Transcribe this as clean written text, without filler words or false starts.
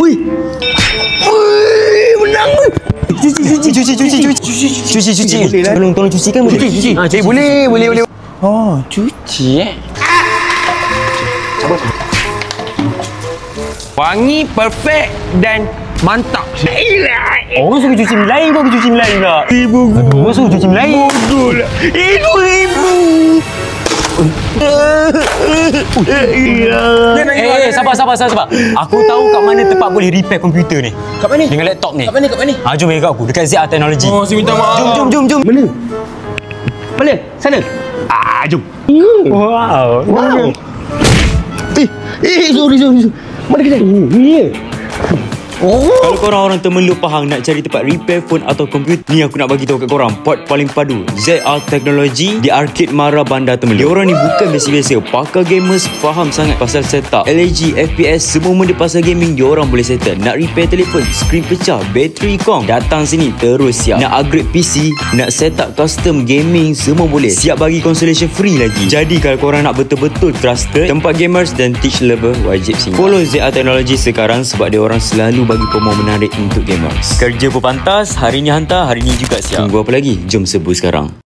Ui. Menang. Cuci. Tolong cucikan boleh. Cuci. Boleh. Oh, cuci wangi, perfect dan mantap. Orang suruh cuci lain, kau cuci lain pula. Ibu Orang suruh cuci lain. bodoh lah. Ibu. Sabar. Aku tahu kat mana tempat boleh repair komputer ni. Kat mana? Dengan laptop ni. Kat mana? Jom kat aku. Dekat ZR Technology. Oh, saya minta maaf. Jom. Mana? Sana. Jom. Wow. Sorry. Mana kedai? Ni. Kalau korang orang termeluk Pahang nak cari tempat repair phone atau komputer, ni aku nak bagi tahu kat korang port paling padu, ZR Technology di Arcade Mara Bandar Temeluk. Diorang ni bukan biasa-biasa, pakar gamers, faham sangat pasal setup LG, FPS, semua benda pasal gaming diorang boleh settle. Nak repair telefon, skrin pecah, bateri kong, datang sini terus siap. Nak upgrade PC, nak setup custom gaming, semua boleh. Siap bagi consolation free lagi. Jadi kalau korang nak betul-betul trusted tempat gamers dan teach lover, wajib sini. Follow ZR Technology sekarang sebab diorang selalu bagi promo menarik untuk gamers. Kerja pun pantas, hari ni hantar, hari ni juga siap. Tunggu apa lagi? Jom sebut sekarang.